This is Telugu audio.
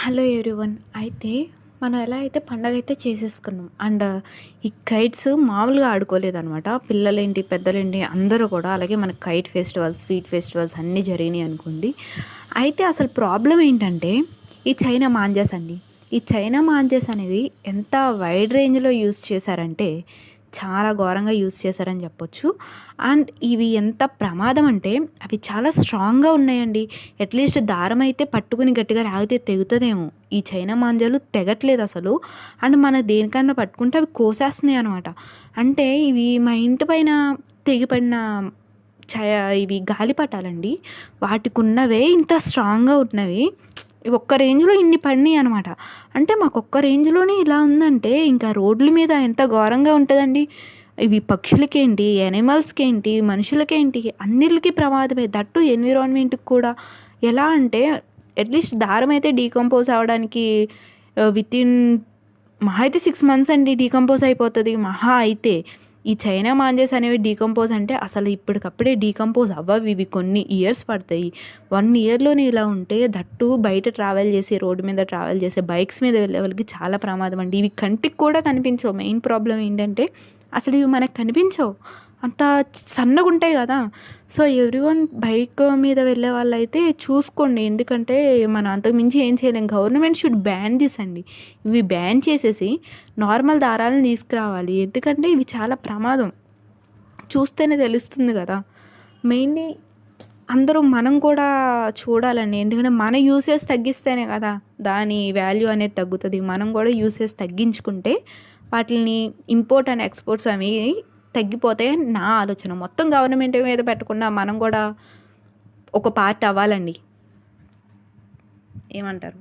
Hello everyone. అయితే మనం ఎలా అయితే పండగైతే చేసేసుకున్నాం. అండ్ ఈ కైట్స్ మామూలుగా ఆడుకోలేదనమాట. పిల్లలేంటి, పెద్దలేంటి అందరూ కూడా. అలాగే మనకి కైట్ ఫెస్టివల్స్, స్వీట్ ఫెస్టివల్స్ అన్నీ జరిగినాయి అనుకోండి. అయితే అసలు ప్రాబ్లమ్ ఏంటంటే ఈ చైనా మాంజాస్ అండి. ఈ చైనా మాంజాస్ అనేవి ఎంత వైడ్ రేంజ్‌లో యూజ్ చేశారంటే చాలా ఘోరంగా యూజ్ చేశారని చెప్పొచ్చు. అండ్ ఇవి ఎంత ప్రమాదం అంటే అవి చాలా స్ట్రాంగ్‌గా ఉన్నాయండి. అట్‌లీస్ట్ దారం అయితే పట్టుకుని గట్టిగా లాగితే తెగుతదేమో. ఈ చైనా మాంజాలు తెగట్లేదు అసలు. అండ్ మన దేనికన్నా పట్టుకుంటే అవి కోసేస్తున్నాయి అనమాట. అంటే ఇవి మా ఇంటి పైన తెగిపడిన చ ఇవి గాలిపటాలండి. వాటికున్నవే ఇంత స్ట్రాంగ్‌గా ఉన్నవి. ఒక్క రేంజ్‌లో ఇన్ని పడినాయి అనమాట. అంటే మాకొక్క రేంజ్‌లోనే ఇలా ఉందంటే ఇంకా రోడ్ల మీద ఎంత ఘోరంగా ఉంటదండి. ఇవి పక్షులకేంటి, యానిమల్స్‌కేంటి, మనుషులకేంటి అన్నిట్లికి ప్రమాదమే. దట్ టూ ఎన్విరాన్మెంట్‌కి కూడా. ఎలా అంటే అట్‌లీస్ట్ దారం అయితే డీకంపోజ్ అవ్వడానికి వితిన్ మహా అయితే 6 మంత్స్ అండి డీకంపోజ్ అయిపోతది మహా అయితే. ఈ చైనా మాంజాస్ అనేవి డీకంపోజ్ అంటే అసలు ఇప్పటికప్పుడే డీకంపోజ్ అవ్వవు. ఇవి కొన్ని ఇయర్స్ పడతాయి. 1 ఇయర్‌లోనే ఇలా ఉంటే దట్టు బయట ట్రావెల్ చేసి రోడ్డు మీద ట్రావెల్ చేసే బైక్స్ మీద వెళ్ళే వాళ్ళకి చాలా ప్రమాదం అండి. ఇవి కంటికి కూడా కనిపించవు. మెయిన్ ప్రాబ్లమ్ ఏంటంటే అసలు ఇవి మనకు కనిపించవు. అంత సన్నగుంటాయి గదా! సో, ఎవ్రీవన్ బైక్ మీద వెళ్ళే వాళ్ళైతే చూసుకోండి. ఎందుకంటే మనం అంతకు మించి ఏం చేయలేం. గవర్నమెంట్ షుడ్ బ్యాన్ దిస్ అండి. ఇవి బ్యాన్ చేసేసి నార్మల్ దారాలను తీసుకురావాలి. ఎందుకంటే ఇవి చాలా ప్రమాదం. చూస్తేనే తెలుస్తుంది గదా! మెయిన్‌లీ అందరూ మనం కూడా చూడాలండి. ఎందుకంటే మన యూసేజ్ తగ్గిస్తేనే కదా దాని వాల్యూ అనేది తగ్గుతది. మనం కూడా యూసేజ్ తగ్గించుకుంటే వాటిల్ని ఇంపోర్ట్ అండ్ ఎక్స్‌పోర్ట్స్ అవి తగ్గిపోతాయని నా ఆలోచన. మొత్తం గవర్నమెంట్ మీద పెట్టకుండా మనం కూడా ఒక పార్ట్ అవ్వాలండి. ఏమంటారు?